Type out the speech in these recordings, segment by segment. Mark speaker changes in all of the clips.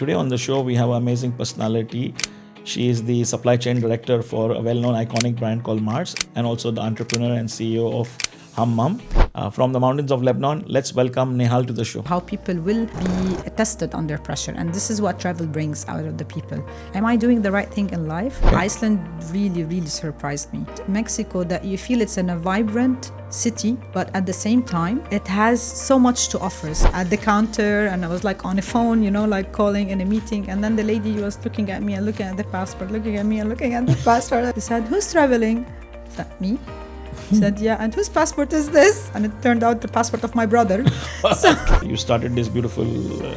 Speaker 1: Today on the show, we have an amazing personality. She is the supply chain director for a well-known iconic brand called Mars and also the entrepreneur and CEO of Hummum. From the mountains of Lebanon, let's welcome Nihal to the show.
Speaker 2: How people will be tested under pressure, and this is what travel brings out of the people. Am I doing the right thing in life? Iceland really surprised me. Mexico, that you feel it's in a vibrant city, but at the same time it has so much to offer. At the counter, and I was like on a phone, like calling in a meeting, and then the lady was looking at me and looking at the passport, looking at me and looking at the passport. She said, "Who's traveling?" I said, "Me." She said, "Yeah, and whose passport is this?" And it turned out the passport of my brother. So
Speaker 1: You started this beautiful,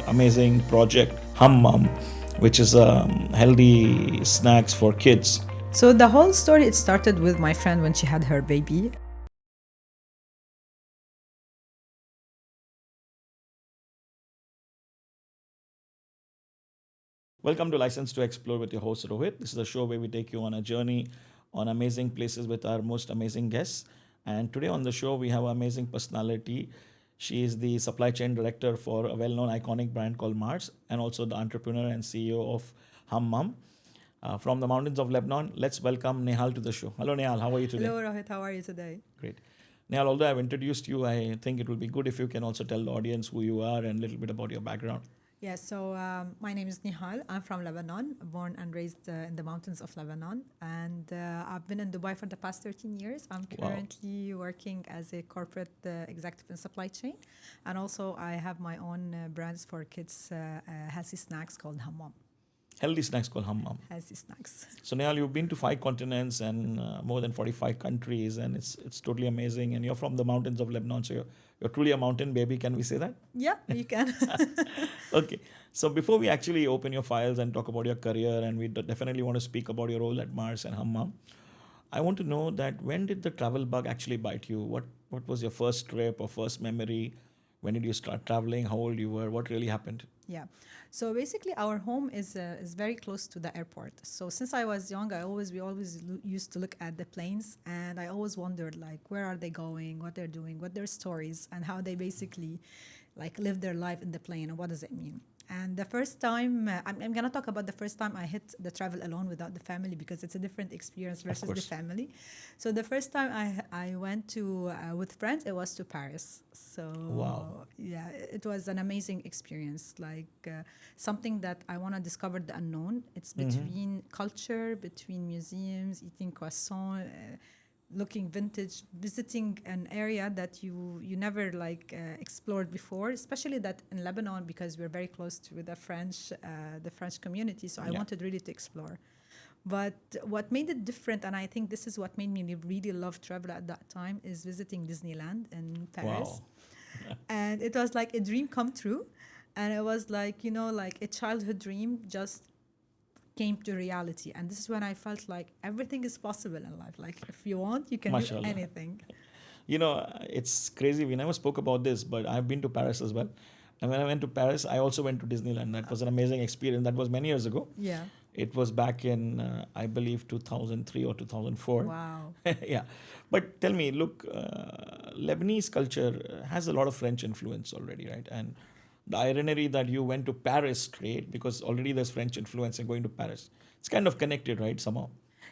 Speaker 1: amazing project, Hummum, which is healthy snacks for kids.
Speaker 2: So the whole story, it started with my friend when she had her baby.
Speaker 1: Welcome to License to Explore with your host Rohit. This is a show where we take you on a journey on amazing places with our most amazing guests. And today on the show, we have an amazing personality. She is the supply chain director for a well-known iconic brand called Mars and also the entrepreneur and CEO of Hummum. From the mountains of Lebanon, let's welcome Nihal to the show. Hello, Nihal. How are you today?
Speaker 2: Hello, Rohit. How are you today?
Speaker 1: Great. Nihal, although I've introduced you, I think it will be good if you can also tell the audience who you are and a little bit about your background.
Speaker 2: Yeah, so my name is Nihal. I'm from Lebanon, born and raised in the mountains of Lebanon. And I've been in Dubai for the past 13 years. I'm
Speaker 1: Wow.
Speaker 2: currently working as a corporate executive in supply chain. And also I have my own brands for kids, healthy snacks called Hummum.
Speaker 1: Healthy snacks called Hummum.
Speaker 2: Healthy snacks.
Speaker 1: So Nehal, you've been to 5 continents and more than 45 countries, and it's totally amazing. And you're from the mountains of Lebanon, so you're truly a mountain baby. Can we say that?
Speaker 2: Yeah, you can.
Speaker 1: Okay. So before we actually open your files and talk about your career, and we definitely want to speak about your role at Mars and Hammam, I want to know that when did the travel bug actually bite you? What was your first trip or first memory? When did you start traveling? How old you were? What really happened?
Speaker 2: Yeah. So basically, our home is very close to the airport. So since I was young, we always used to look at the planes, and I always wondered like where are they going, what they're doing, what their stories, and how they basically like live their life in the plane, and what does it mean. And the first time, I'm gonna talk about the first time I hit the travel alone without the family, because it's a different experience versus the family. So the first time I went to with friends, it was to Paris. So
Speaker 1: Wow.
Speaker 2: yeah, it was an amazing experience. Like something that I want to discover the unknown. It's between culture, between museums, eating croissant. Looking vintage, visiting an area that you never explored before, especially that in Lebanon, because we're very close to the French community. So I wanted really to explore. But what made it different, and I think this is what made me really love travel at that time, is visiting Disneyland in Paris.
Speaker 1: Wow.
Speaker 2: And it was like a dream come true, and it was like like a childhood dream just came to reality. And this is when I felt like everything is possible in life. Like if you want, you can
Speaker 1: Mashallah.
Speaker 2: do anything.
Speaker 1: You know, it's crazy. We never spoke about this, but I've been to Paris as well. And when I went to Paris, I also went to Disneyland. That was an amazing experience. That was many years ago.
Speaker 2: Yeah.
Speaker 1: It was back in, I believe, 2003 or 2004.
Speaker 2: Wow.
Speaker 1: Yeah. But tell me, look, Lebanese culture has a lot of French influence already, right? And the irony that you went to Paris straight, because already there's French influence in going to Paris. It's kind of connected, right, somehow?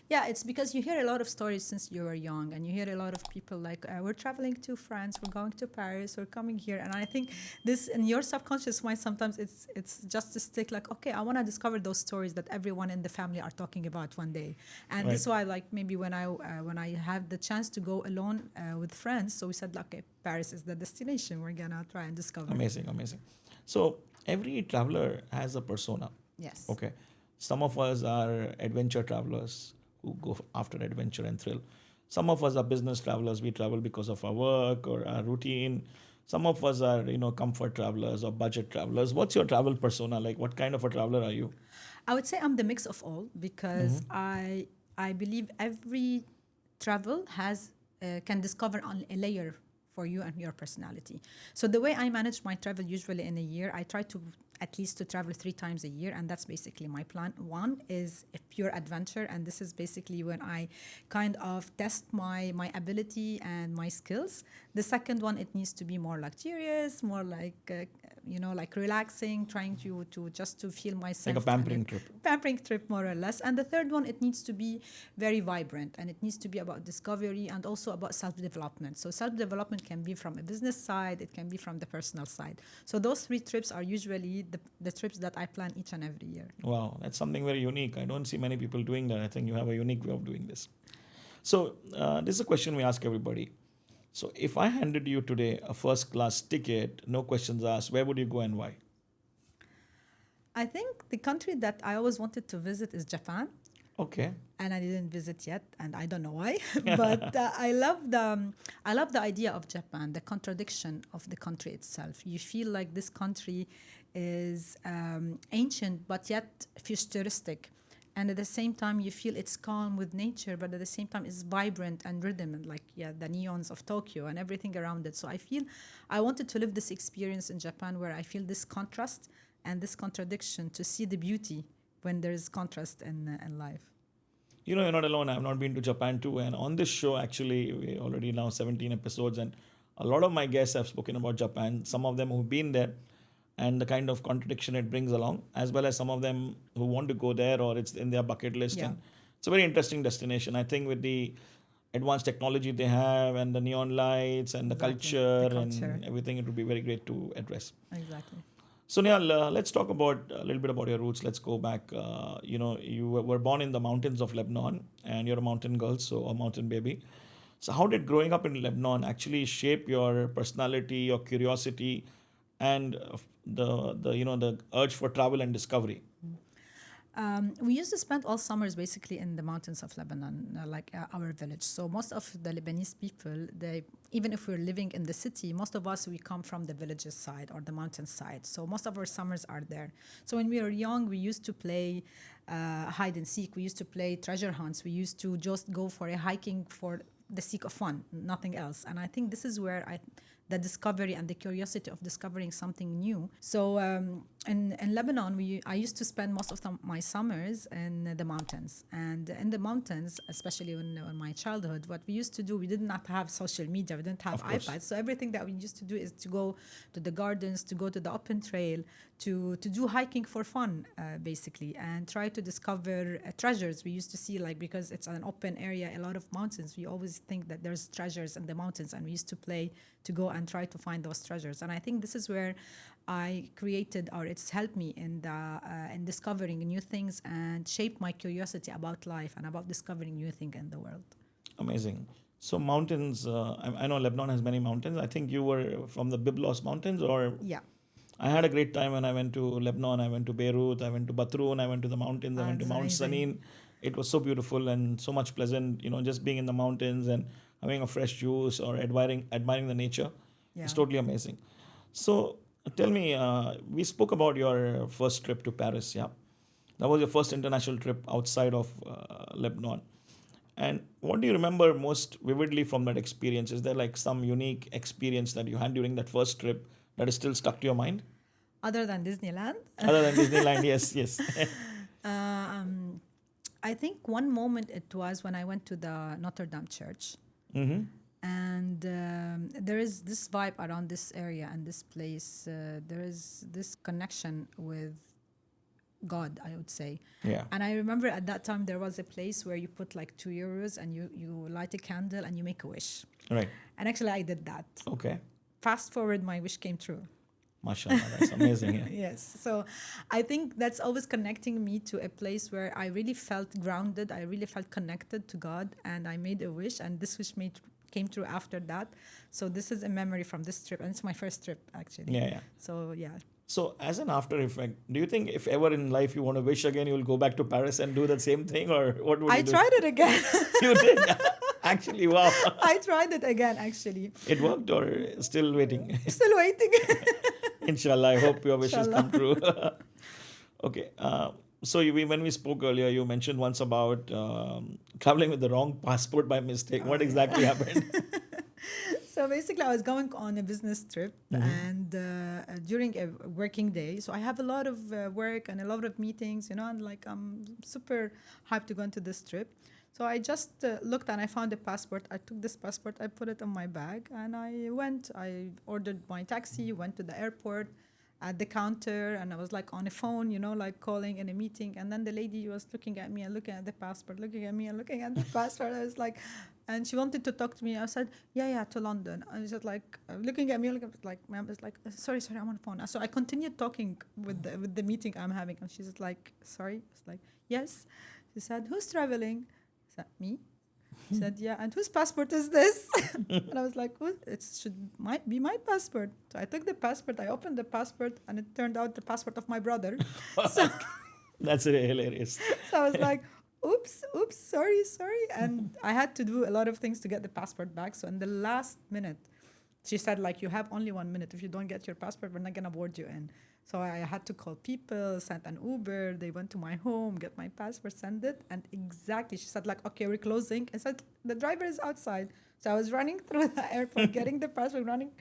Speaker 2: Yeah, it's because you hear a lot of stories since you were young, and you hear a lot of people like, we're traveling to France, we're going to Paris, we're coming here. And I think this in your subconscious mind, sometimes it's just to stick like, okay, I want to discover those stories that everyone in the family are talking about one day. And this is why, like, maybe when I had the chance to go alone with friends, so we said, like, okay, Paris is the destination. We're gonna try and discover.
Speaker 1: Amazing, amazing. So every traveler has a persona.
Speaker 2: Yes.
Speaker 1: Okay. Some of us are adventure travelers who go after adventure and thrill. Some of us are business travelers. We travel because of our work or our routine. Some of us are, comfort travelers or budget travelers. What's your travel persona like? What kind of a traveler are you?
Speaker 2: I would say I'm the mix of all, because I believe every travel has can discover on a layer for you and your personality. So the way I manage my travel, usually in a year, I try to at least to travel 3 times a year, and that's basically my plan. One is a pure adventure, and this is basically when I kind of test my ability and my skills. The second one, it needs to be more luxurious, more like like relaxing, trying to just to feel myself.
Speaker 1: Like a pampering trip.
Speaker 2: Pampering trip, more or less. And the third one, it needs to be very vibrant, and it needs to be about discovery and also about self-development. So self-development can be from a business side, it can be from the personal side. So those 3 trips are usually the trips that I plan each and every year.
Speaker 1: Wow, that's something very unique. I don't see many people doing that. I think you have a unique way of doing this. So this is a question we ask everybody. So if I handed you today a first class ticket, no questions asked, where would you go and why?
Speaker 2: I think the country that I always wanted to visit is Japan.
Speaker 1: Okay.
Speaker 2: And I didn't visit yet, and I don't know why. But I love the idea of Japan, the contradiction of the country itself. You feel like this country is ancient, but yet futuristic. And at the same time, you feel it's calm with nature, but at the same time, it's vibrant and rhythm, and the neons of Tokyo and everything around it. So I feel I wanted to live this experience in Japan where I feel this contrast and this contradiction, to see the beauty when there's contrast in life.
Speaker 1: You know, you're not alone. I've not been to Japan too. And on this show, actually, we already now 17 episodes, and a lot of my guests have spoken about Japan. Some of them who've been there, and the kind of contradiction it brings along, as well as some of them who want to go there or it's in their bucket list.
Speaker 2: Yeah.
Speaker 1: And it's a very interesting destination. I think with the advanced technology they have and the neon lights and the culture and everything, it would be very great to address.
Speaker 2: Exactly.
Speaker 1: So Nihal, let's talk about a little bit about your roots. Let's go back. You were born in the mountains of Lebanon, and you're a mountain girl, so a mountain baby. So how did growing up in Lebanon actually shape your personality, your curiosity, and the urge for travel and discovery?
Speaker 2: We used to spend all summers basically in the mountains of Lebanon, our village. So most of the Lebanese people, even if we're living in the city, most of us, we come from the villages side or the mountain side. So most of our summers are there. So when we were young, we used to play hide and seek. We used to play treasure hunts. We used to just go for a hiking for the sake of fun, nothing else. And I think this is where the discovery and the curiosity of discovering something new. So in Lebanon, I used to spend most of my summers in the mountains. And in the mountains, especially in my childhood, what we used to do, we did not have social media, we didn't have iPads. So everything that we used to do is to go to the gardens, to go to the open trail, to do hiking for fun, basically, and try to discover treasures. We used to see, because it's an open area, a lot of mountains, we always think that there's treasures in the mountains, and we used to play to go and try to find those treasures. And I think this is where I created, or it's helped me in discovering new things and shaped my curiosity about life and about discovering new things in the world.
Speaker 1: Amazing. So mountains, I know Lebanon has many mountains. I think you were from the Byblos mountains, or?
Speaker 2: Yeah.
Speaker 1: I had a great time when I went to Lebanon. I went to Beirut. I went to Batroun. I went to the mountains. I went to Mount Sanin. It was so beautiful and so much pleasant, just being in the mountains and having a fresh juice or admiring the nature. Yeah. It's totally amazing. So tell me, we spoke about your first trip to Paris, yeah? That was your first international trip outside of Lebanon. And what do you remember most vividly from that experience? Is there some unique experience that you had during that first trip that is still stuck to your mind?
Speaker 2: Other than Disneyland?
Speaker 1: Other than Disneyland, yes.
Speaker 2: I think one moment it was when I went to the Notre Dame Church.
Speaker 1: Mm-hmm.
Speaker 2: And there is this vibe around this area and this place. There is this connection with God, I would say.
Speaker 1: Yeah.
Speaker 2: And I remember at that time there was a place where you put €2 and you light a candle and you make a wish.
Speaker 1: Right.
Speaker 2: And actually I did that.
Speaker 1: Okay.
Speaker 2: Fast forward, my wish came true.
Speaker 1: MashaAllah, that's amazing. Yeah.
Speaker 2: Yes. So I think that's always connecting me to a place where I really felt grounded. I really felt connected to God, and I made a wish, and this wish came true after that. So this is a memory from this trip, and it's my first trip actually.
Speaker 1: Yeah.
Speaker 2: So yeah.
Speaker 1: So as an after effect, do you think if ever in life you want to wish again, you will go back to Paris and do the same thing, or what would you do?
Speaker 2: I tried it again.
Speaker 1: You did? Actually, wow.
Speaker 2: I tried it again, actually.
Speaker 1: It worked, or still waiting?
Speaker 2: Still waiting.
Speaker 1: Inshallah, I hope your wishes come true. Okay. So when we spoke earlier, you mentioned once about traveling with the wrong passport by mistake. What exactly happened?
Speaker 2: So basically, I was going on a business trip, and during a working day. So I have a lot of work and a lot of meetings, and I'm super hyped to go into this trip. So I just looked and I found a passport. I took this passport, I put it in my bag, and I went. I ordered my taxi, went to the airport, at the counter, and I was like on a phone, like calling in a meeting. And then the lady was looking at me and looking at the passport, looking at me and looking at the passport. I was like, and she wanted to talk to me. I said, yeah, to London. And she's like looking at me, ma'am, it's like, sorry, I'm on the phone. So I continued talking with the meeting I'm having, and she's like, sorry. It's like, yes. She said, who's traveling? I said, me. She said, yeah, and whose passport is this? And I was like, well, might be my passport. So I took the passport, I opened the passport, and it turned out the passport of my brother. So,
Speaker 1: That's really hilarious.
Speaker 2: so I was like, oops, sorry. And I had to do a lot of things to get the passport back. So in the last minute, she said, like, you have only 1 minute. If you don't get your passport, we're not going to board you in. So I had to call people, sent an Uber. They went to my home, get my passport, send it. And exactly, she said, like, okay, we're closing. I said, the driver is outside. So I was running through the airport, getting the passport, running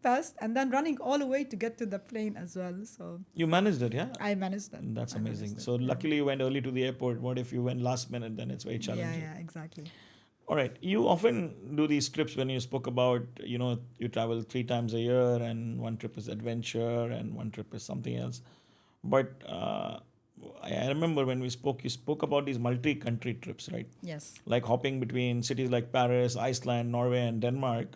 Speaker 2: past, and then running all the way to get to the plane as well. So
Speaker 1: You managed it, yeah?
Speaker 2: I managed that.
Speaker 1: That's amazing.
Speaker 2: managed it,
Speaker 1: So
Speaker 2: yeah.
Speaker 1: luckily you went early to the airport. What if you went last minute? Then it's very challenging.
Speaker 2: Yeah, exactly.
Speaker 1: All right. You often do these trips when you spoke about, you travel 3 times a year and one trip is adventure and one trip is something else. But I remember when we spoke, you spoke about these multi-country trips, right?
Speaker 2: Yes.
Speaker 1: Like hopping between cities like Paris, Iceland, Norway, and Denmark.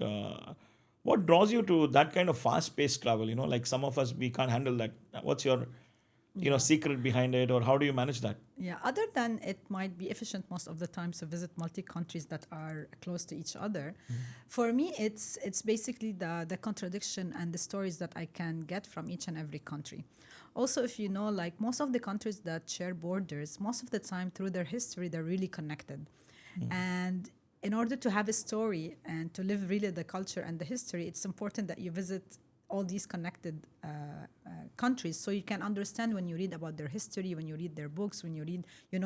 Speaker 1: What draws you to that kind of fast-paced travel? Like some of us, we can't handle that. What's your, secret behind it, or how do you manage that?
Speaker 2: Yeah, other than it might be efficient most of the time to visit multi-countries that are close to each other, for me, it's basically the contradiction and the stories that I can get from each and every country. Also, if you know, like most of the countries that share borders, most of the time through their history, they're really connected. And in order to have a story and to live really the culture and the history, it's important that you visit all these connected countries, so you can understand when you read about their history, when you read their books, when you read,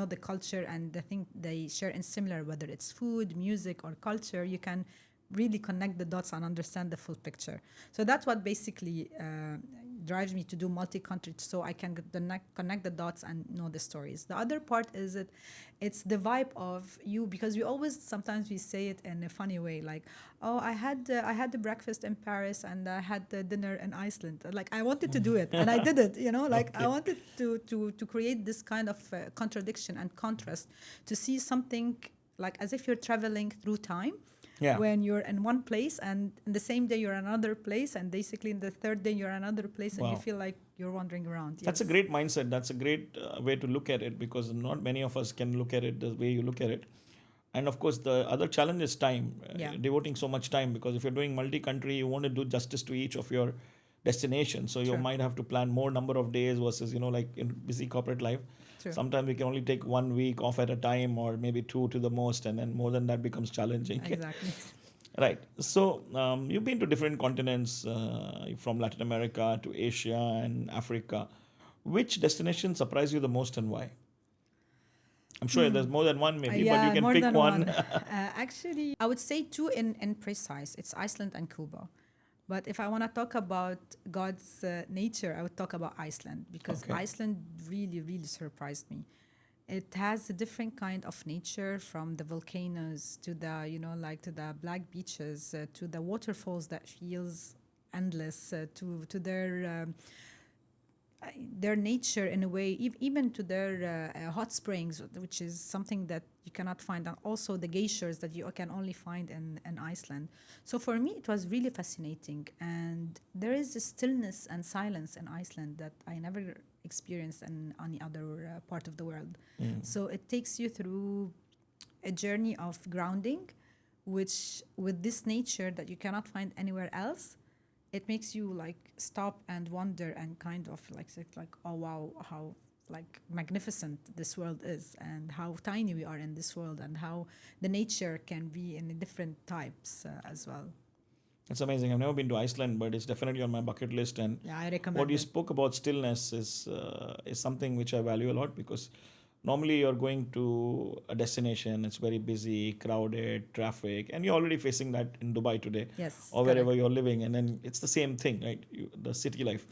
Speaker 2: the culture and the thing they share in similar, whether it's food, music, or culture, you can really connect the dots and understand the full picture. So that's what basically drives me to do multi-country, so I can connect the dots and know the stories. The other part is it's the vibe of you, because sometimes we say it in a funny way, like, oh, I had the breakfast in Paris and I had the dinner in Iceland. Like I wanted to do it and I did it, like
Speaker 1: Okay.
Speaker 2: I wanted to create this kind of contradiction and contrast, to see something like as if you're traveling through time.
Speaker 1: Yeah.
Speaker 2: When you're in one place and in the same day you're in another place, and basically in the third day you're in another place, and you
Speaker 1: Wow.
Speaker 2: feel like you're wandering around.
Speaker 1: That's a
Speaker 2: Yes.
Speaker 1: great mindset. That's a great way to look at it, because not many of us can look at it the way you look at it. And of course, the other challenge is time,
Speaker 2: Yeah.
Speaker 1: devoting so much time, because if you're doing multi-country, you want to do justice to each of your destinations. So you
Speaker 2: True.
Speaker 1: might have to plan more number of days versus, like in busy corporate life.
Speaker 2: True.
Speaker 1: Sometimes we can only take 1 week off at a time, or maybe 2 to the most, and then more than that becomes challenging.
Speaker 2: Exactly.
Speaker 1: Right. So you've been to different continents, from Latin America to Asia and Africa. Which destination surprised you the most, and why? I'm sure there's more than one, maybe, but you
Speaker 2: Yeah,
Speaker 1: can
Speaker 2: more
Speaker 1: pick
Speaker 2: than
Speaker 1: one.
Speaker 2: one. Actually, I would say two in precise. It's Iceland and Cuba. But if I want to talk about God's nature, I would talk about Iceland, because
Speaker 1: Okay.
Speaker 2: Iceland really, really surprised me. It has a different kind of nature, from the volcanoes to the, like to the black beaches, to the waterfalls that feels endless, to their nature in a way, even to their hot springs, which is something that you cannot find, and also the geysers that you can only find in Iceland. So for me, it was really fascinating, and there is a stillness and silence in Iceland that I never experienced in any other part of the world. So it takes you through a journey of grounding, which with this nature that you cannot find anywhere else, it makes you like stop and wonder and kind of like say, like, oh wow, how like magnificent this world is, and how tiny we are in this world, and how the nature can be in different types as well.
Speaker 1: It's amazing. I've never been to Iceland, but it's definitely on my bucket list. And
Speaker 2: Yeah, I recommend
Speaker 1: what you
Speaker 2: it.
Speaker 1: spoke about stillness is something which I value a lot, because normally you're going to a destination, it's very busy, crowded, traffic, and you're already facing that in Dubai today,
Speaker 2: Yes,
Speaker 1: or wherever
Speaker 2: correct.
Speaker 1: you're living, and then it's the same thing, right? The city life.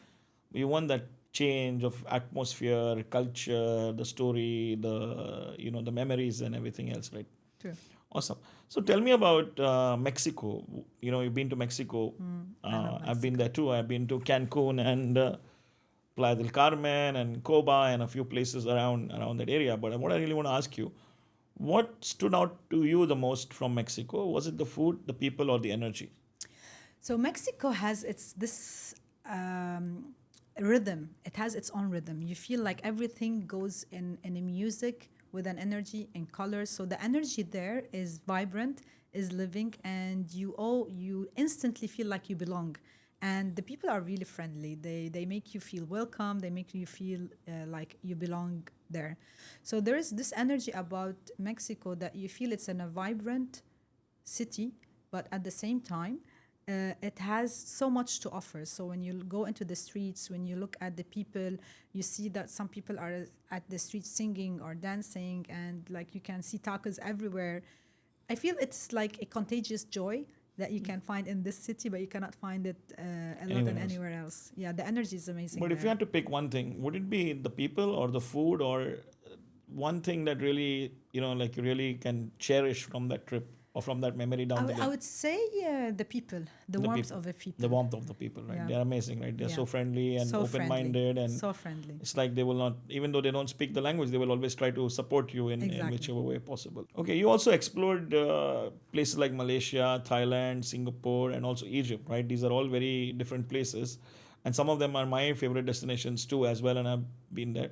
Speaker 1: You want that change of atmosphere, culture, the story, the memories and everything else, right?
Speaker 2: True.
Speaker 1: Awesome. So tell me about Mexico. You've been to Mexico.
Speaker 2: I love
Speaker 1: I've been
Speaker 2: Mexico.
Speaker 1: there too. I've been to Cancun and Playa del Carmen and Coba and a few places around that area. But what I really want to ask you, what stood out to you the most from Mexico? Was it the food, the people, or the energy?
Speaker 2: So Mexico has its this rhythm. It has its own rhythm. You feel like everything goes in a music with an energy and colors. So the energy there is vibrant, is living, and you instantly feel like you belong. And the people are really friendly. They make you feel welcome. They make you feel like you belong there. So there is this energy about Mexico that you feel it's in a vibrant city, but at the same time, it has so much to offer. So when you go into the streets, when you look at the people, you see that some people are at the streets singing or dancing, and like you can see tacos everywhere. I feel it's like a contagious joy that you can find in this city, but you cannot find it a lot
Speaker 1: Anywhere
Speaker 2: in
Speaker 1: else?
Speaker 2: anywhere else. Yeah, the energy is amazing
Speaker 1: But if you
Speaker 2: there.
Speaker 1: had to pick one thing, would it be the people or the food or one thing that really, like you really can cherish from that trip or from that memory
Speaker 2: I
Speaker 1: down the
Speaker 2: would I
Speaker 1: lane?
Speaker 2: would say the people, the
Speaker 1: The
Speaker 2: warmth
Speaker 1: people,
Speaker 2: of the
Speaker 1: the
Speaker 2: people.
Speaker 1: warmth of the people, right?
Speaker 2: Yeah,
Speaker 1: They're amazing, right? They're
Speaker 2: yeah.
Speaker 1: so friendly and
Speaker 2: So friendly,
Speaker 1: open-minded, and
Speaker 2: so friendly.
Speaker 1: it's like they will not, even though they don't speak the language, they will always try to support you in
Speaker 2: Exactly.
Speaker 1: whichever way possible. Okay, you also explored places like Malaysia, Thailand, Singapore, and also Egypt, right? These are all very different places, and some of them are my favorite destinations too, as well, and I've been there.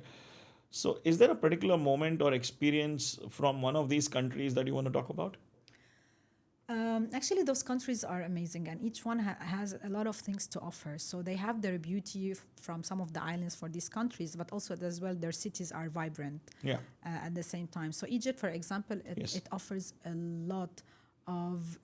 Speaker 1: So, is there a particular moment or experience from one of these countries that you want to talk about?
Speaker 2: Actually, those countries are amazing, and each one has a lot of things to offer. So they have their beauty from some of the islands for these countries, but also as well their cities are vibrant
Speaker 1: Yeah.
Speaker 2: at the same time. So Egypt, for example,
Speaker 1: Yes.
Speaker 2: it offers a lot of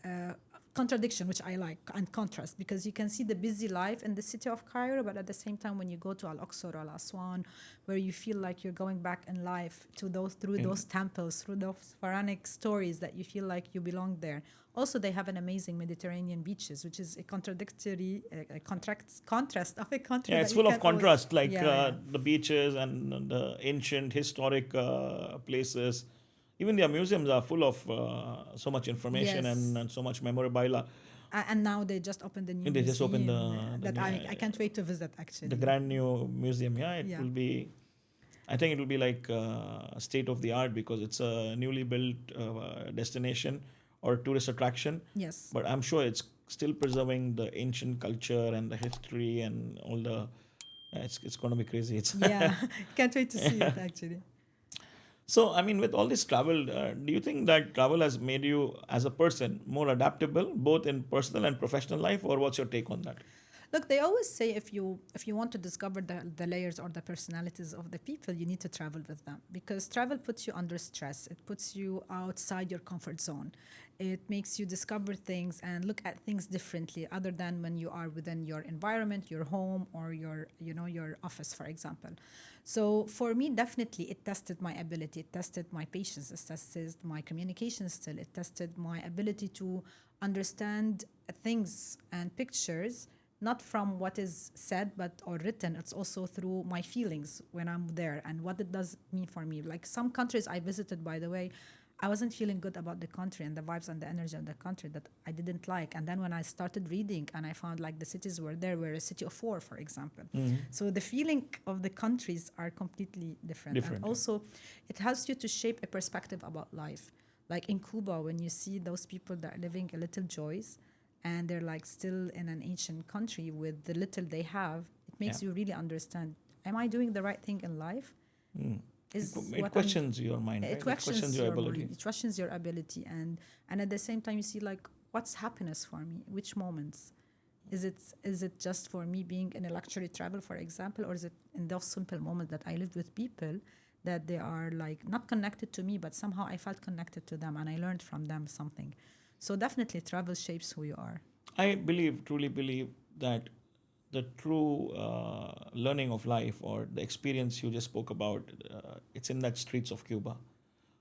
Speaker 2: contradiction, which I like, and contrast, because you can see the busy life in the city of Cairo, but at the same time, when you go to Al-Aqsa or Al-Aswan, where you feel like you're going back in life to those through
Speaker 1: In-
Speaker 2: those temples, through those pharaonic stories, that you feel like you belong there. Also, they have an amazing Mediterranean beaches, which is a contradictory contrast of a country
Speaker 1: Yeah,
Speaker 2: that
Speaker 1: it's
Speaker 2: you
Speaker 1: full of
Speaker 2: can't always.
Speaker 1: contrast, like
Speaker 2: Yeah, yeah.
Speaker 1: the beaches and the ancient historic places. Even their museums are full of so much information
Speaker 2: Yes.
Speaker 1: and so much memorabilia.
Speaker 2: And now they just opened a new
Speaker 1: And they just opened
Speaker 2: museum
Speaker 1: the
Speaker 2: that I can't wait to visit,
Speaker 1: the
Speaker 2: actually.
Speaker 1: grand new museum. Yeah, it
Speaker 2: Yeah.
Speaker 1: will be. I think it will be like state of the art because it's a newly built destination or tourist attraction.
Speaker 2: Yes.
Speaker 1: But I'm sure it's still preserving the ancient culture and the history and all the. It's going to be crazy. It's
Speaker 2: Yeah. Can't wait to see it, actually.
Speaker 1: So, I mean, with all this travel, do you think that travel has made you, as a person, more adaptable, both in personal and professional life, or what's your take on that?
Speaker 2: Look, they always say if you want to discover the layers or the personalities of the people, you need to travel with them, because travel puts you under stress. It puts you outside your comfort zone. It makes you discover things and look at things differently, other than when you are within your environment, your home, or your office, for example. So for me, definitely, it tested my ability. It tested my patience. It tested my communication skill. It tested my ability to understand things and pictures, not from what is said but or written. It's also through my feelings when I'm there and what it does mean for me. Like some countries I visited, by the way, I wasn't feeling good about the country and the vibes and the energy of the country, that I didn't like. And then when I started reading and I found like the cities were a city of war, for example. So the feeling of the countries are completely different. And
Speaker 1: Different.
Speaker 2: also it helps you to shape a perspective about life. Like in Cuba, when you see those people that are living a little joys, and they're like still in an ancient country with the little they have, it makes
Speaker 1: Yeah.
Speaker 2: you really understand, am I doing the right thing in life? Is
Speaker 1: It
Speaker 2: what I'm
Speaker 1: questions your mind,
Speaker 2: it
Speaker 1: right? It questions
Speaker 2: questions
Speaker 1: your
Speaker 2: your
Speaker 1: ability.
Speaker 2: mind, it questions your ability, and at the same time you see like, what's happiness for me, which moments is it just for me being in a luxury travel, for example, or is it in those simple moments that I lived with people that they are like not connected to me, but somehow I felt connected to them and I learned from them something. So definitely travel shapes who you are.
Speaker 1: I believe, truly believe, that the true learning of life or the experience you just spoke about, it's in that streets of Cuba,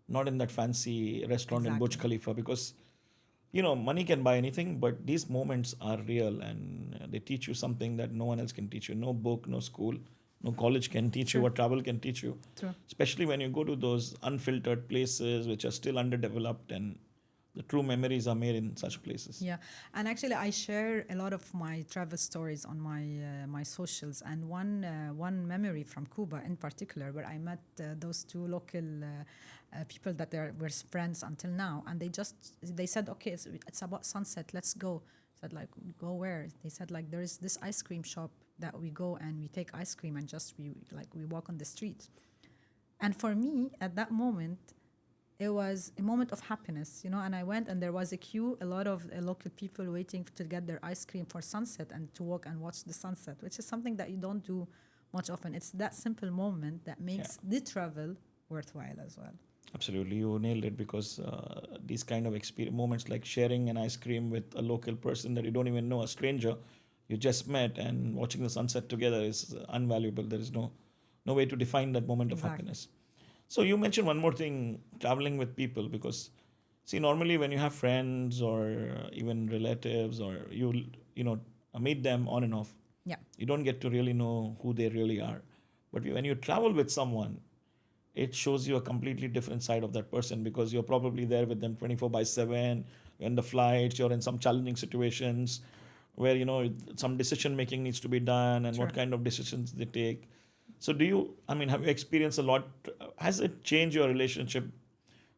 Speaker 1: not in that fancy restaurant in Burj
Speaker 2: Exactly.
Speaker 1: Khalifa, because money can buy anything, but these moments are real and they teach you something that no one else can teach you. No book, no school, no college can teach you
Speaker 2: True.
Speaker 1: what travel can teach you.
Speaker 2: True.
Speaker 1: Especially when you go to those unfiltered places which are still underdeveloped, and the true memories are made in such places.
Speaker 2: Yeah, and actually, I share a lot of my travel stories on my socials. And one memory from Cuba in particular, where I met those two local people that were friends until now, and they said, okay, it's about sunset, let's go. I said like, go where? They said like, there is this ice cream shop that we go and we take ice cream and just we walk on the street. And for me, at that moment, it was a moment of happiness, and I went and there was a queue, a lot of local people waiting to get their ice cream for sunset and to walk and watch the sunset, which is something that you don't do much often. It's that simple moment that makes the travel worthwhile as well.
Speaker 1: Absolutely, you nailed it, because these kind of moments like sharing an ice cream with a local person that you don't even know, a stranger you just met, and watching the sunset together is invaluable. There is no way to define that moment of happiness. So you mentioned one more thing, traveling with people, because see, normally when you have friends or even relatives, or meet them on and off, you don't get to really know who they really are. But when you travel with someone, it shows you a completely different side of that person, because you're probably there with them 24/7. You're in the flights, you're in some challenging situations where some decision making needs to be done, and what kind of decisions they take. So have you experienced a lot? Has it changed your relationship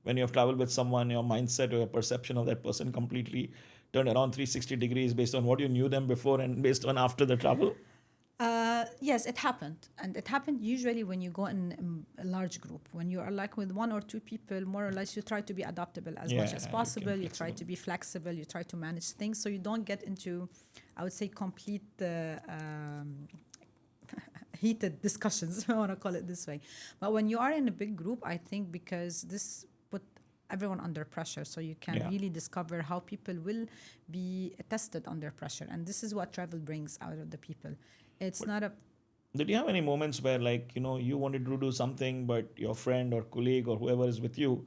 Speaker 1: when you have traveled with someone, your mindset or your perception of that person completely turned around 360 degrees based on what you knew them before and based on after the travel?
Speaker 2: Yes, it happened. And it happened usually when you go in a large group. When you are like with one or two people, more or less, you try to be adaptable as much as possible. You try to be flexible. You try to manage things so you don't get into, I would say, complete heated discussions, if I want to call it this way. But when you are in a big group, I think because this put everyone under pressure, so you can really discover how people will be tested under pressure. And this is what travel brings out of the people. It's not a...
Speaker 1: Did you have any moments where, like, you wanted to do something, but your friend or colleague or whoever is with you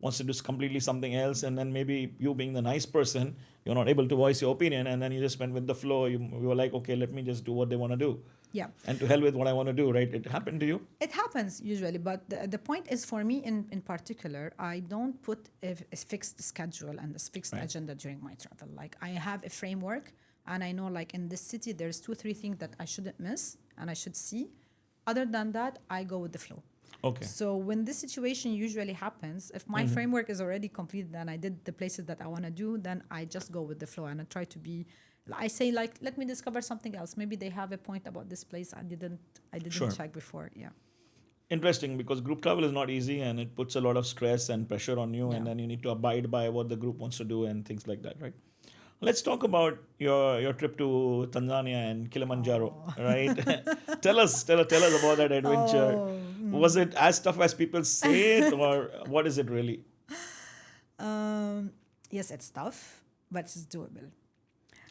Speaker 1: wants to do completely something else, and then maybe you being the nice person, you're not able to voice your opinion, and then you just went with the flow. You were like, okay, let me just do what they want to do.
Speaker 2: Yeah.
Speaker 1: And to hell with what I want to do, right? It happened to you?
Speaker 2: It happens usually, but the point is, for me in particular, I don't put a fixed schedule and a fixed agenda during my travel. Like, I have a framework, and I know, like, in this city, there's 2-3 things that I shouldn't miss and I should see. Other than that, I go with the flow.
Speaker 1: Okay.
Speaker 2: So when this situation usually happens, if my framework is already completed and I did the places that I want to do, then I just go with the flow, and I try to be... I say, like, let me discover something else. Maybe they have a point about this place I didn't check before. Yeah.
Speaker 1: Interesting, because group travel is not easy, and it puts a lot of stress and pressure on you, and then you need to abide by what the group wants to do and things like that, right? Let's talk about your trip to Tanzania and Kilimanjaro, right? tell us about that adventure. Was it as tough as people say it, or what is it really?
Speaker 2: Yes, it's tough, but it's doable.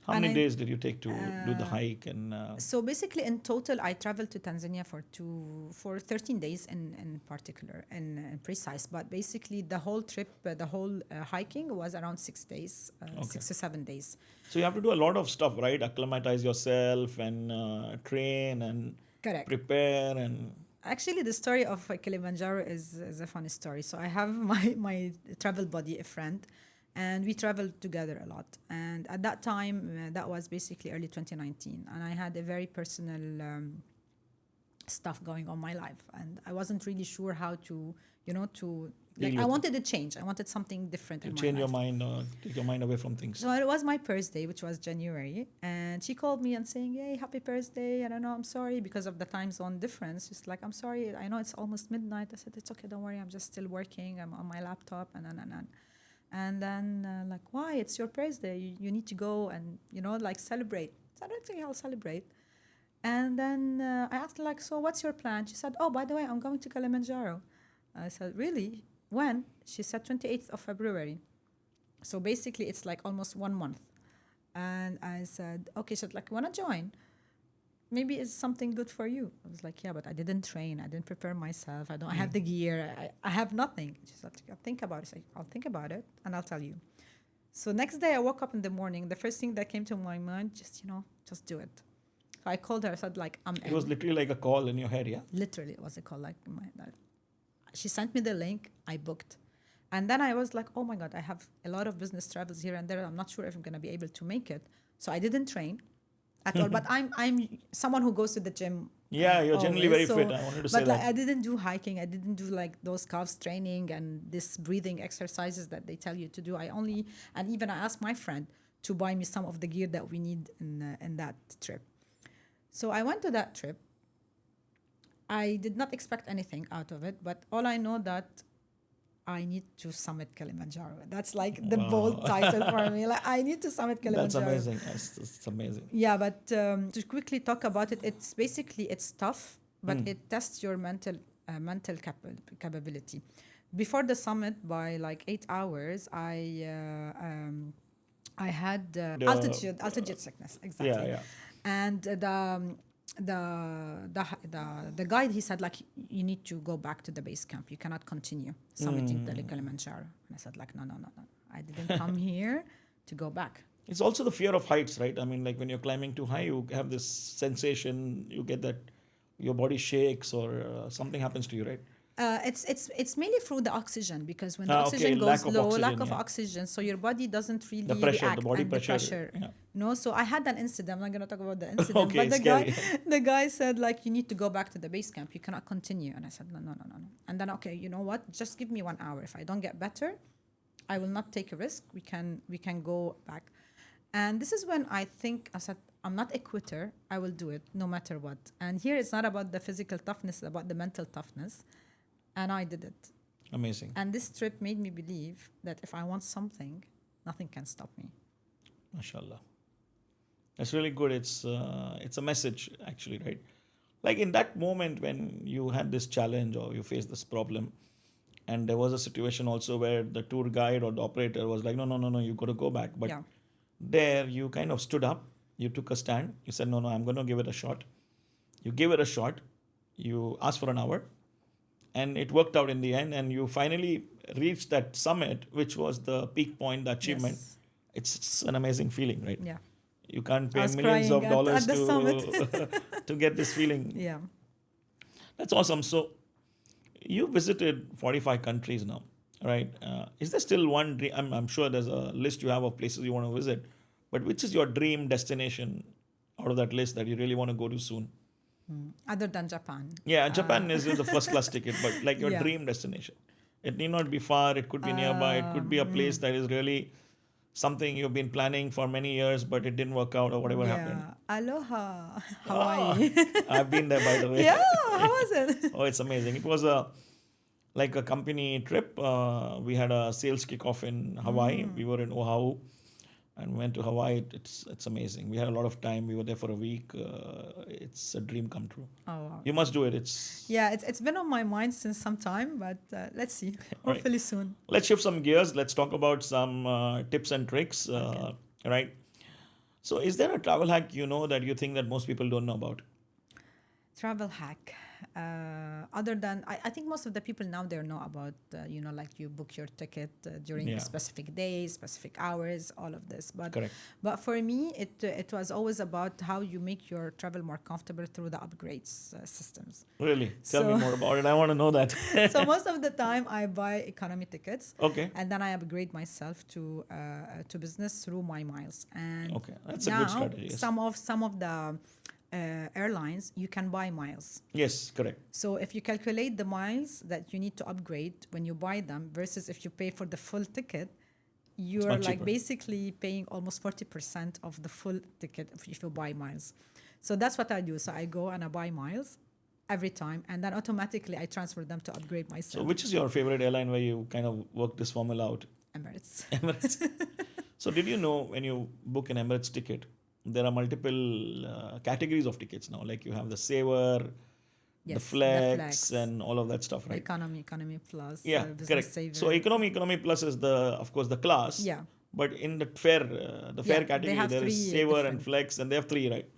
Speaker 1: How many days did you take to do the hike? And
Speaker 2: so basically, in total, I traveled to Tanzania for 13 days in particular, and precise. But basically, the whole trip, the whole hiking was around 6 days, 6 to 7 days.
Speaker 1: So you have to do a lot of stuff, right? Acclimatize yourself and train and prepare and...
Speaker 2: Actually, the story of Kilimanjaro is a funny story. So I have my travel buddy, a friend, and we traveled together a lot. And at that time, that was basically early 2019, and I had a very personal stuff going on in my life, and I wasn't really sure how to, I wanted a change. I wanted something different in my life.
Speaker 1: Change your mind, or take your mind away from things.
Speaker 2: So it was my birthday, which was January, and she called me and saying, "Hey, happy birthday!" And I know, I'm sorry because of the time zone difference. She's like, "I'm sorry. I know it's almost midnight." I said, "It's okay. Don't worry. I'm just still working. I'm on my laptop." And then like, "Why? It's your birthday. You need to go and celebrate." So I don't think I'll celebrate. And then I asked her, like, "So what's your plan?" She said, "Oh, by the way, I'm going to Kilimanjaro." I said, "Really? When?" She said, 28th of February. So basically, it's like almost 1 month. And I said, "Okay." She said, like, "Want to join? Maybe it's something good for you." I was like, "Yeah, but I didn't train. I didn't prepare myself. I don't have the gear. I have nothing." She said, "I'll think about it." I said, "I'll think about it and I'll tell you." So next day I woke up in the morning. The first thing that came to my mind, just do it. So I called her. I said, like, "I'm in."
Speaker 1: It was literally like a call in your head, yeah?
Speaker 2: Literally, it was a call. Like, she sent me the link. I booked. And then I was like, oh my God, I have a lot of business travels here and there. I'm not sure if I'm going to be able to make it. So I didn't train at all. But I'm someone who goes to the gym.
Speaker 1: Yeah, you're generally very
Speaker 2: always.
Speaker 1: fit. I wanted to say
Speaker 2: But like,
Speaker 1: that.
Speaker 2: I didn't do hiking. I didn't do like those calves training and this breathing exercises that they tell you to do. And even I asked my friend to buy me some of the gear that we need in that trip. So I went to that trip. I did not expect anything out of it, but all I know that I need to summit Kilimanjaro. That's like the bold title for me. Like, I need to summit Kilimanjaro.
Speaker 1: That's amazing. That's amazing.
Speaker 2: Yeah, but to quickly talk about it, it's basically it's tough, but it tests your mental capability. Before the summit, by like 8 hours, I had altitude sickness, exactly.
Speaker 1: Yeah.
Speaker 2: And the guide, he said, like, you need to go back to the base camp. You cannot continue summiting the Kilimanjaro. And I said, like, no. I didn't come here to go back.
Speaker 1: It's also the fear of heights, right? I mean, like when you're climbing too high, you have this sensation, you get that your body shakes or something happens to you, right?
Speaker 2: It's mainly through the oxygen, because when the
Speaker 1: Okay,
Speaker 2: oxygen goes low, lack of
Speaker 1: yeah.
Speaker 2: oxygen, so your body doesn't really
Speaker 1: The pressure,
Speaker 2: react,
Speaker 1: the body
Speaker 2: and
Speaker 1: pressure.
Speaker 2: the
Speaker 1: Yeah.
Speaker 2: No, so I had an incident. I'm not going to talk about the incident,
Speaker 1: Okay,
Speaker 2: but
Speaker 1: scary.
Speaker 2: the guy said, like, you need to go back to the base camp. You cannot continue. And I said, no. And then, okay, you know what? Just give me 1 hour. If I don't get better, I will not take a risk. We can go back. And this is when I said, I'm not a quitter. I will do it no matter what. And here it's not about the physical toughness, it's about the mental toughness. And I did it.
Speaker 1: Amazing.
Speaker 2: And this trip made me believe that if I want something, nothing can stop me.
Speaker 1: MashaAllah. That's really good. It's a message, actually, right? Like in that moment when you had this challenge or you faced this problem, and there was a situation also where the tour guide or the operator was like, no, you got to go back. But there you kind of stood up, you took a stand, you said, no, I'm going to give it a shot. You gave it a shot, you asked for an hour, and it worked out in the end, and you finally reached that summit, which was the peak point, the achievement.
Speaker 2: Yes.
Speaker 1: It's an amazing feeling, right?
Speaker 2: Yeah.
Speaker 1: You can't pay
Speaker 2: I was
Speaker 1: millions of
Speaker 2: crying
Speaker 1: dollars
Speaker 2: at the summit.
Speaker 1: to get this feeling.
Speaker 2: Yeah.
Speaker 1: That's awesome. So you visited 45 countries now, right? Is there still one dream? I'm sure there's a list you have of places you want to visit, but which is your dream destination out of that list that you really want to go to soon?
Speaker 2: Other than Japan.
Speaker 1: Yeah, Japan is the first class ticket, but like your
Speaker 2: Yeah.
Speaker 1: dream destination. It need not be far, it could be nearby, it could be a place that is really something you've been planning for many years, but it didn't work out or whatever happened.
Speaker 2: Aloha, Hawaii.
Speaker 1: I've been there, by the way.
Speaker 2: Yeah, how was it?
Speaker 1: Oh, it's amazing. It was a company trip. We had a sales kickoff in Hawaii. We were in Oahu and went to Hawaii. It's amazing. We had a lot of time. We were there for a week. It's a dream come true.
Speaker 2: Oh, wow.
Speaker 1: You must do it.
Speaker 2: It's been on my mind since some time, but let's see. Hopefully soon.
Speaker 1: Let's shift some gears. Let's talk about some tips and tricks. Right. So, is there a travel hack that you think that most people don't know about?
Speaker 2: Travel hack. Other than, I think most of the people now they know about, like you book your ticket during specific days, specific hours, all of this.
Speaker 1: Correct.
Speaker 2: But for me, it was always about how you make your travel more comfortable through the upgrades systems.
Speaker 1: Really? Tell me more about it. I want to know that.
Speaker 2: So most of the time I buy economy tickets.
Speaker 1: Okay.
Speaker 2: And then I upgrade myself to business through my miles. And
Speaker 1: okay, that's a good strategy. Yes.
Speaker 2: Some of the airlines, you can buy miles.
Speaker 1: Yes, correct.
Speaker 2: So if you calculate the miles that you need to upgrade when you buy them versus if you pay for the full ticket, you are like basically paying almost 40% of the full ticket if you buy miles. So that's what I do. So I go and I buy miles every time, and then automatically I transfer them to upgrade myself.
Speaker 1: So which is your favorite airline where you kind of work this formula out?
Speaker 2: Emirates.
Speaker 1: Emirates. So did you know when you book an Emirates ticket, there are multiple categories of tickets now. Like you have the saver, the flex, and all of that stuff, right?
Speaker 2: Economy plus.
Speaker 1: Yeah, correct.
Speaker 2: Saver.
Speaker 1: So economy plus is of course the class.
Speaker 2: Yeah.
Speaker 1: But in the fare category, there is saver and flex, and they have three, right?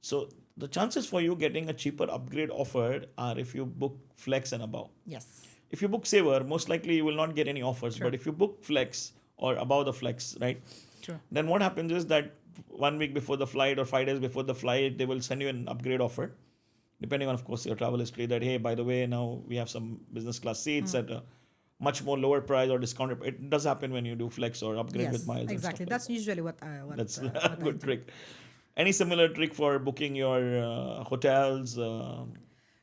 Speaker 1: So the chances for you getting a cheaper upgrade offered are if you book flex and above.
Speaker 2: Yes.
Speaker 1: If you book saver, most likely you will not get any offers.
Speaker 2: Sure.
Speaker 1: But if you book flex or above the flex, right?
Speaker 2: True.
Speaker 1: Then what happens is that 1 week before the flight or 5 days before the flight, they will send you an upgrade offer, depending on, of course, your travel history. That, hey, by the way, now we have some business class seats at much more lower price or discounted. It does happen when you do flex or upgrade with
Speaker 2: Yes,
Speaker 1: miles and stuff
Speaker 2: exactly.
Speaker 1: like
Speaker 2: That's
Speaker 1: that.
Speaker 2: usually
Speaker 1: That's a
Speaker 2: what I
Speaker 1: good
Speaker 2: do.
Speaker 1: trick. Any similar trick for booking your hotels?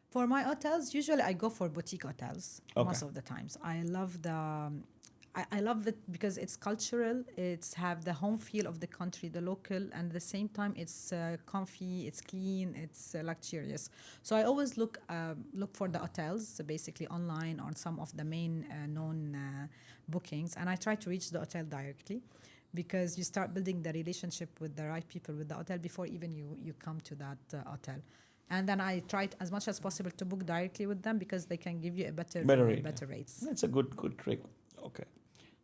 Speaker 2: For my hotels, usually I go for boutique hotels
Speaker 1: Okay.
Speaker 2: most of the times. I love it because it's cultural. It's have the home feel of the country, the local, and at the same time it's comfy, it's clean, it's luxurious. So I always look for the hotels, so basically online on some of the main known bookings, and I try to reach the hotel directly because you start building the relationship with the right people with the hotel before even you come to that hotel. And then I try as much as possible to book directly with them because they can give you a
Speaker 1: Better rate.
Speaker 2: better rates.
Speaker 1: That's a good trick. Okay.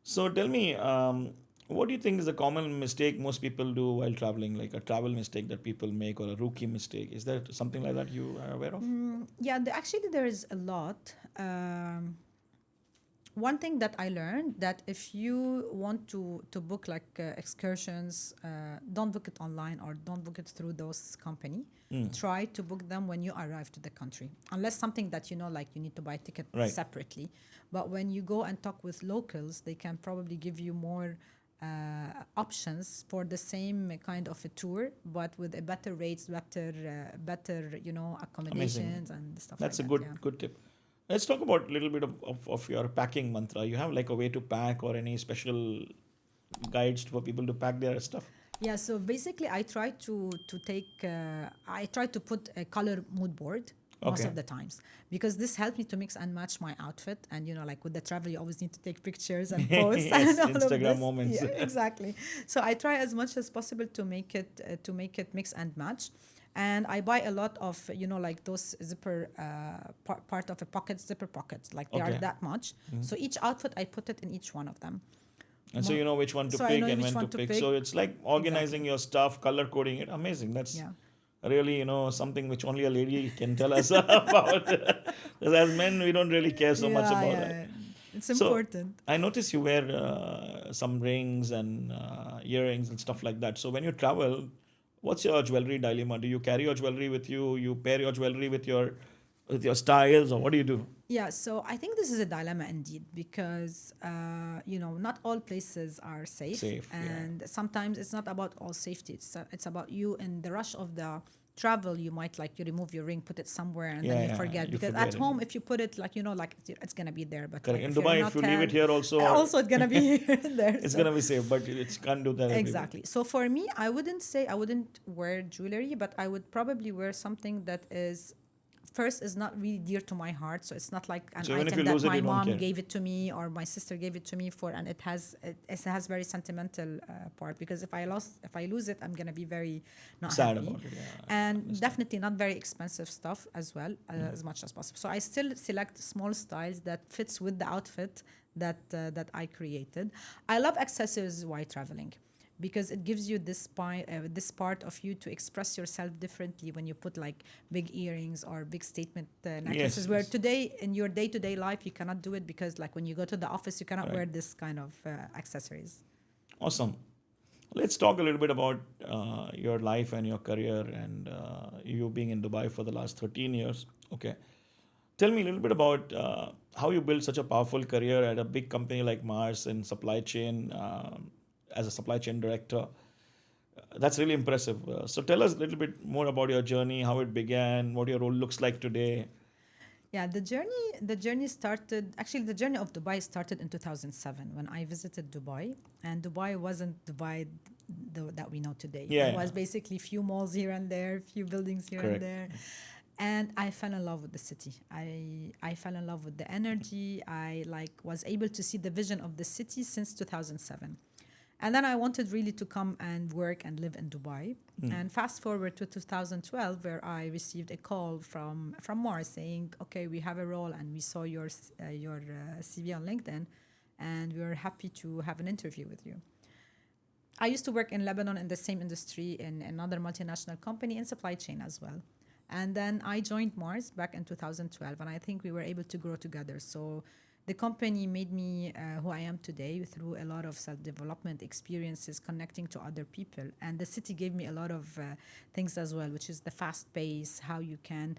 Speaker 1: So tell me, what do you think is a common mistake most people do while traveling, like a travel mistake that people make or a rookie mistake? Is there something like that you are aware of?
Speaker 2: Yeah, actually there is a lot. One thing that I learned that if you want to book like excursions, don't book it online or don't book it through those company. Try to book them when you arrive to the country, unless something that you know like you need to buy a ticket
Speaker 1: Right.
Speaker 2: separately. But when you go and talk with locals, they can probably give you more options for the same kind of a tour, but with a better rates, better accommodations and stuff
Speaker 1: That's a
Speaker 2: like that. Yeah.
Speaker 1: good tip. Let's talk about a little bit of your packing mantra. You have like a way to pack or any special guides for people to pack their stuff?
Speaker 2: Yeah, so basically, I try to put a color mood board most
Speaker 1: Okay.
Speaker 2: of the times because this helps me to mix and match my outfit. And like with the travel, you always need to take pictures and post
Speaker 1: Yes,
Speaker 2: and all of
Speaker 1: Instagram
Speaker 2: this.
Speaker 1: moments.
Speaker 2: Yeah, exactly. So I try as much as possible to make it mix and match. And I buy a lot of like those zipper part of a pocket zipper pockets, like they are
Speaker 1: Okay.
Speaker 2: that much. So each outfit I put it in each one of them.
Speaker 1: And so you know which one to
Speaker 2: So I
Speaker 1: pick
Speaker 2: know
Speaker 1: and
Speaker 2: which
Speaker 1: when to
Speaker 2: one to
Speaker 1: pick.
Speaker 2: pick.
Speaker 1: So it's like organizing
Speaker 2: Exactly.
Speaker 1: your stuff, color coding it. Amazing. That's
Speaker 2: Yeah.
Speaker 1: really, something which only a lady can tell us about. Because as men, we don't really care so much
Speaker 2: Yeah,
Speaker 1: about that.
Speaker 2: yeah. It's
Speaker 1: So
Speaker 2: important.
Speaker 1: I notice you wear some rings and earrings and stuff like that. So when you travel, what's your jewelry dilemma? Do you carry your jewelry with you? You pair your jewelry with your styles, or what do you do?
Speaker 2: Yeah, so I think this is a dilemma indeed because not all places are safe,
Speaker 1: Safe, yeah.
Speaker 2: and sometimes it's not about all safety. It's about you in the rush of the travel. You might you remove your ring, put it somewhere, and then
Speaker 1: Yeah,
Speaker 2: you
Speaker 1: yeah,
Speaker 2: forget
Speaker 1: you
Speaker 2: because at
Speaker 1: forget it.
Speaker 2: home if you put it like it's gonna be there, but
Speaker 1: Correct.
Speaker 2: like
Speaker 1: In
Speaker 2: if you're in
Speaker 1: Dubai,
Speaker 2: a
Speaker 1: if you leave
Speaker 2: hotel,
Speaker 1: it here also,
Speaker 2: also it's gonna be here and there.
Speaker 1: it's
Speaker 2: So
Speaker 1: gonna be safe, but it can't do that everywhere.
Speaker 2: exactly. So for me, I wouldn't wear jewelry, but I would probably wear something that is not really dear to my heart. So it's not like an
Speaker 1: So even if
Speaker 2: item
Speaker 1: you
Speaker 2: that
Speaker 1: lose it,
Speaker 2: my
Speaker 1: you don't
Speaker 2: mom
Speaker 1: care.
Speaker 2: gave it to me or my sister gave it to me for, and it has very sentimental part because if I lose it, I'm gonna be very not
Speaker 1: Sad
Speaker 2: happy.
Speaker 1: about it. Yeah. I
Speaker 2: And
Speaker 1: understand.
Speaker 2: definitely not very expensive stuff as well, as much as possible. So I still select small styles that fits with the outfit that I created. I love accessories while traveling because it gives you this part of you to express yourself differently when you put like big earrings or big statement necklaces.
Speaker 1: Yes,
Speaker 2: Where
Speaker 1: yes.
Speaker 2: today in your day-to-day life you cannot do it because like when you go to the office you cannot
Speaker 1: Right.
Speaker 2: wear this kind of accessories.
Speaker 1: Awesome. Let's talk a little bit about your life and your career and you being in Dubai for the last 13 years. Okay. Tell me a little bit about how you built such a powerful career at a big company like Mars in supply chain as a supply chain director. That's really impressive. So tell us a little bit more about your journey, how it began, what your role looks like today.
Speaker 2: Yeah, the journey of Dubai started in 2007 when I visited Dubai, and Dubai wasn't Dubai that we know today.
Speaker 1: Yeah,
Speaker 2: It
Speaker 1: yeah.
Speaker 2: was basically few malls here and there, few buildings here and
Speaker 1: Correct.
Speaker 2: there. And I fell in love with the city. I fell in love with the energy. I was able to see the vision of the city since 2007. And then I wanted really to come and work and live in Dubai. And fast forward to 2012, where I received a call from Mars saying, "Okay, we have a role, and we saw your CV on LinkedIn, and we are happy to have an interview with you." I used to work in Lebanon in the same industry in another multinational company in supply chain as well. And then I joined Mars back in 2012, and I think we were able to grow together. So the company made me who I am today through a lot of self-development experiences, connecting to other people. And the city gave me a lot of things as well, which is the fast pace, how you can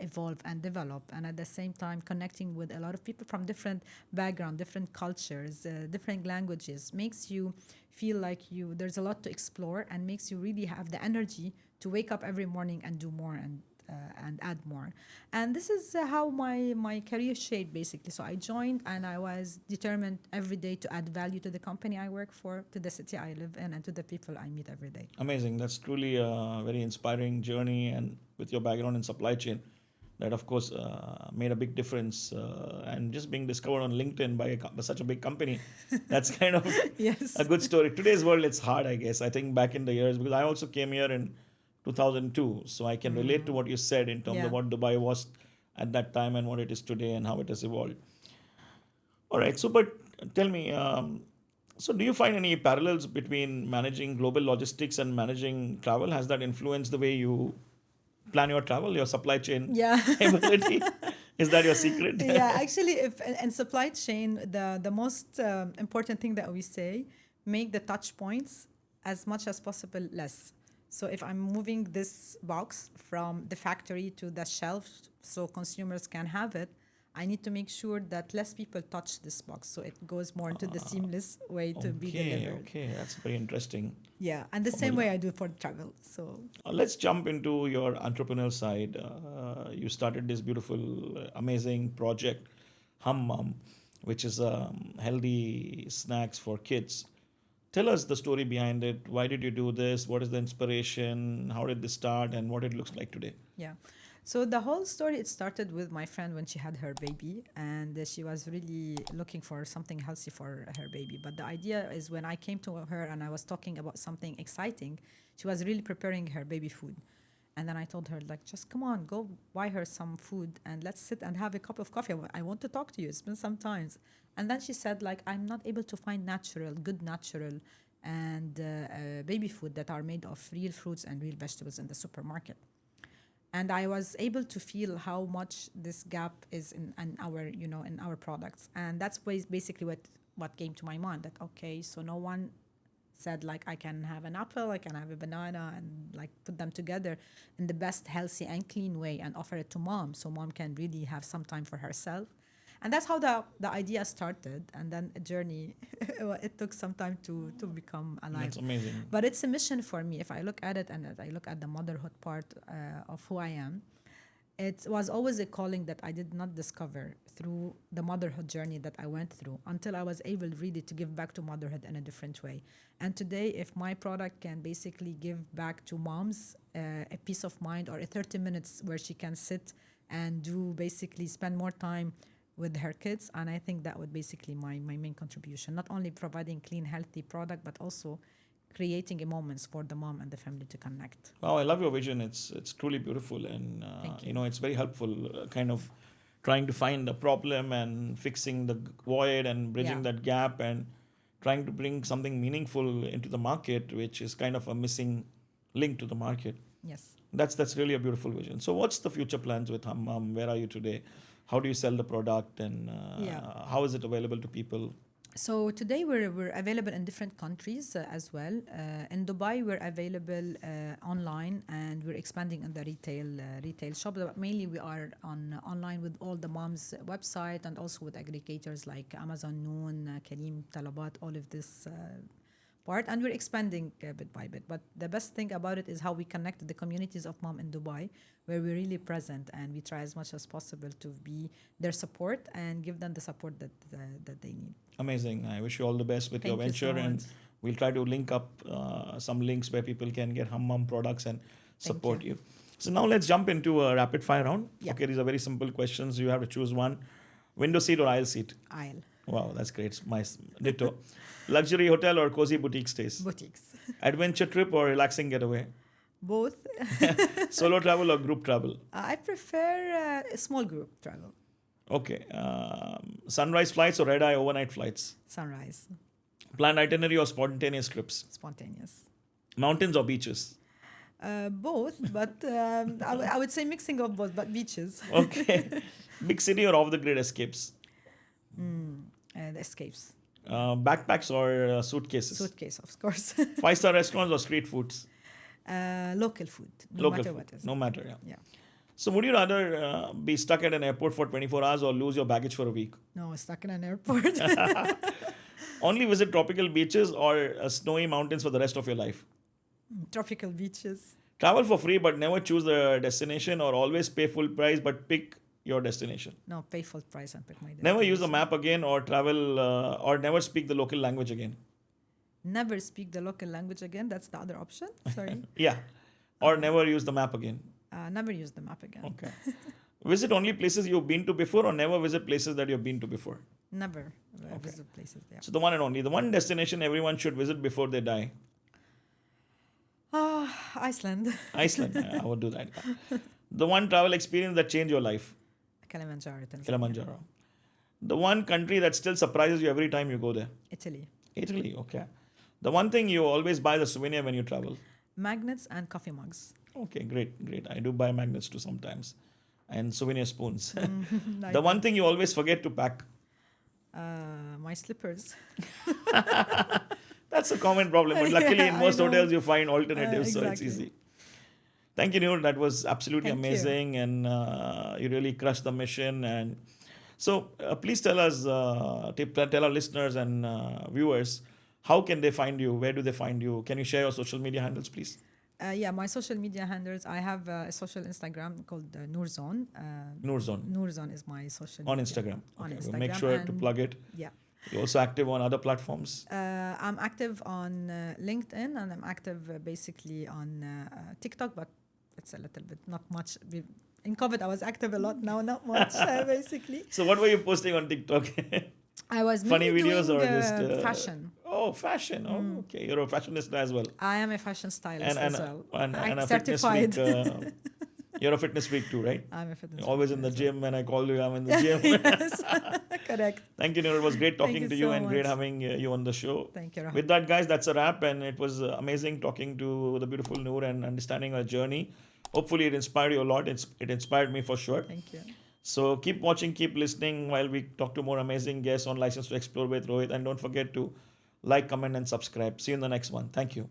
Speaker 2: evolve and develop, and at the same time connecting with a lot of people from different background, different cultures, different languages, makes you feel like there's a lot to explore, and makes you really have the energy to wake up every morning and do more and add more. And this is how my career shaped basically. So I joined and I was determined every day to add value to the company I work for, to the city I live in, and to the people I meet every day.
Speaker 1: Amazing. That's truly a very inspiring journey. And with your background in supply chain, that of course made a big difference. And just being discovered on LinkedIn by such a big company, that's kind of
Speaker 2: Yes.
Speaker 1: a good story. Today's world, it's hard, I guess. I think back in the years, because I also came here in 2002, so I can relate to what you said in terms
Speaker 2: Yeah.
Speaker 1: of what Dubai was at that time and what it is today and how it has evolved. All right. So, but tell me, so do you find any parallels between managing global logistics and managing travel? Has that influenced the way you plan your travel, your supply chain
Speaker 2: Yeah.
Speaker 1: ability? Is that your secret?
Speaker 2: Yeah, actually, if in supply chain, the most important thing that we say, make the touch points as much as possible less. So if I'm moving this box from the factory to the shelf so consumers can have it, I need to make sure that less people touch this box, so it goes more into the seamless way to be delivered.
Speaker 1: Okay, that's very interesting.
Speaker 2: Yeah, and the same way I do for travel. So
Speaker 1: Let's jump into your entrepreneurial side. You started this beautiful, amazing project, Hummum, which is healthy snacks for kids. Tell us the story behind it. Why did you do this? What is the inspiration? How did this start? And what it looks like today?
Speaker 2: yeah. So the whole story, it started with my friend when she had her baby, and she was really looking for something healthy for her baby. But the idea is, when I came to her and I was talking about something exciting, she was really preparing her baby food. And then I told her, like, just come on, go buy her some food and let's sit and have a cup of coffee. I want to talk to you. It's been some times. And then she said, like, I'm not able to find good natural and baby food that are made of real fruits and real vegetables in the supermarket. And I was able to feel how much this gap is in our products. And that's basically what came to my mind, that okay, so no one said, like, I can have an apple, I can have a banana, and like put them together in the best healthy and clean way and offer it to mom, so mom can really have some time for herself. And that's how the idea started, and then a journey. It took some time to become alive.
Speaker 1: That's amazing.
Speaker 2: But it's a mission for me. If I look at it and I look at the motherhood part of who I am, it was always a calling that I did not discover through the motherhood journey that I went through, until I was able really to give back to motherhood in a different way. And today, if my product can basically give back to moms a peace of mind, or a 30 minutes where she can sit and basically spend more time with her kids, and I think that would basically my main contribution, not only providing clean, healthy product, but also creating a moments for the mom and the family to connect.
Speaker 1: Wow, I love your vision. It's truly beautiful, and
Speaker 2: Thank you.
Speaker 1: it's very helpful. Kind of trying to find the problem and fixing the void and bridging
Speaker 2: Yeah.
Speaker 1: that gap, and trying to bring something meaningful into the market, which is kind of a missing link to the market.
Speaker 2: Yes.
Speaker 1: That's really a beautiful vision. So, what's the future plans with Hummum? Where are you today? How do you sell the product, and how is it available to people?
Speaker 2: So today we're available in different countries as well. In Dubai, we're available online, and we're expanding in the retail shop. But mainly, we are online with all the moms' website, and also with aggregators like Amazon, Noon, Kareem, Talabat, all of this part. And we're expanding bit by bit. But the best thing about it is how we connect the communities of mom in Dubai, where we're really present, and we try as much as possible to be their support and give them the support that they need.
Speaker 1: Amazing. I wish you all the best with your
Speaker 2: Thank you so
Speaker 1: venture, and
Speaker 2: much.
Speaker 1: we'll try to link up some links where people can get Hummum products and support you. So now let's jump into a rapid fire round.
Speaker 2: Yeah.
Speaker 1: Okay, these are very simple questions. You have to choose one: window seat or aisle seat.
Speaker 2: Aisle.
Speaker 1: Wow, that's great. My ditto. Luxury hotel or cozy boutique stays.
Speaker 2: Boutiques.
Speaker 1: Adventure trip or relaxing getaway.
Speaker 2: Both.
Speaker 1: Solo travel or group travel.
Speaker 2: I prefer a small group travel.
Speaker 1: Okay. Sunrise flights or red eye overnight flights.
Speaker 2: Sunrise.
Speaker 1: Planned itinerary or spontaneous trips.
Speaker 2: Spontaneous.
Speaker 1: Mountains or beaches.
Speaker 2: Both, but I would say mixing of both, but beaches.
Speaker 1: Okay. Big city or off the grid escapes.
Speaker 2: The escapes.
Speaker 1: Backpacks or suitcases.
Speaker 2: Suitcase, of course.
Speaker 1: 5-star restaurants or street foods.
Speaker 2: Local food, no
Speaker 1: Local
Speaker 2: matter
Speaker 1: food.
Speaker 2: what is.
Speaker 1: No matter, yeah.
Speaker 2: Yeah.
Speaker 1: So would you rather be stuck at an airport for 24 hours or lose your baggage for a week?
Speaker 2: No, stuck in an airport.
Speaker 1: Only visit tropical beaches or snowy mountains for the rest of your life?
Speaker 2: Tropical beaches.
Speaker 1: Travel for free but never choose the destination, or always pay full price but pick your destination?
Speaker 2: No, pay full price and pick my destination.
Speaker 1: Never use the map again, or travel or never speak the local language again?
Speaker 2: Never speak the local language again. That's the other option. Sorry.
Speaker 1: Yeah. Or never use the map again?
Speaker 2: Never use the map again.
Speaker 1: Okay. Visit only places you've been to before, or never visit places that you've been to before?
Speaker 2: Never visit places there.
Speaker 1: So the one and only, the one destination everyone should visit before they die.
Speaker 2: Iceland.
Speaker 1: Iceland. Yeah, I would do that. The one travel experience that changed your life?
Speaker 2: Kilimanjaro. Tanzania.
Speaker 1: Kilimanjaro. The one country that still surprises you every time you go there?
Speaker 2: Italy.
Speaker 1: Italy. Okay. The one thing you always buy the souvenir when you travel?
Speaker 2: Magnets and coffee mugs.
Speaker 1: Okay, great. I do buy magnets too sometimes. And souvenir spoons.
Speaker 2: Like
Speaker 1: The one thing you always forget to pack?
Speaker 2: my slippers.
Speaker 1: That's a common problem. But luckily in
Speaker 2: I
Speaker 1: most
Speaker 2: know.
Speaker 1: hotels you find alternatives, so it's
Speaker 2: Exactly.
Speaker 1: easy. Thank you, Noor. That was absolutely
Speaker 2: Thank you.
Speaker 1: amazing. And you really crushed the mission. And so please tell us, tell our listeners and viewers, how can they find you? Where do they find you? Can you share your social media handles, please?
Speaker 2: Yeah, my social media handles. I have a social Instagram called Nour Zone.
Speaker 1: Noor Zone.
Speaker 2: Nour Zone is my social
Speaker 1: On
Speaker 2: media.
Speaker 1: Instagram.
Speaker 2: On
Speaker 1: Okay,
Speaker 2: Instagram.
Speaker 1: we'll make sure to
Speaker 2: and-
Speaker 1: plug it.
Speaker 2: Yeah.
Speaker 1: You're also active on other platforms.
Speaker 2: I'm active on LinkedIn, and I'm active basically on TikTok, but it's a little bit, not much. In COVID, I was active a lot. Now, not much, basically.
Speaker 1: So what were you posting on TikTok?
Speaker 2: I was
Speaker 1: Funny
Speaker 2: mainly
Speaker 1: videos
Speaker 2: doing,
Speaker 1: or just
Speaker 2: fashion.
Speaker 1: Oh, fashion. Oh, okay. You're a fashionista as well.
Speaker 2: I am a fashion stylist
Speaker 1: And
Speaker 2: as well.
Speaker 1: and
Speaker 2: I'm
Speaker 1: a fitness
Speaker 2: certified.
Speaker 1: freak. You're a fitness freak too, right?
Speaker 2: I'm a fitness.
Speaker 1: You're always in the
Speaker 2: freak as
Speaker 1: gym. When I call you, I'm in the gym.
Speaker 2: well. Yes, correct.
Speaker 1: Thank you, Noor. It was great talking
Speaker 2: you
Speaker 1: to you
Speaker 2: so
Speaker 1: and great
Speaker 2: much.
Speaker 1: having you on the show.
Speaker 2: Thank you, Rohit.
Speaker 1: With that, guys, that's a wrap. And it was amazing talking to the beautiful Noor and understanding her journey. Hopefully, it inspired you a lot. It inspired me for sure.
Speaker 2: Thank you.
Speaker 1: So keep watching, keep listening while we talk to more amazing guests on License to Explore with Rohit. And don't forget to like, comment, and subscribe. See you in the next one. Thank you.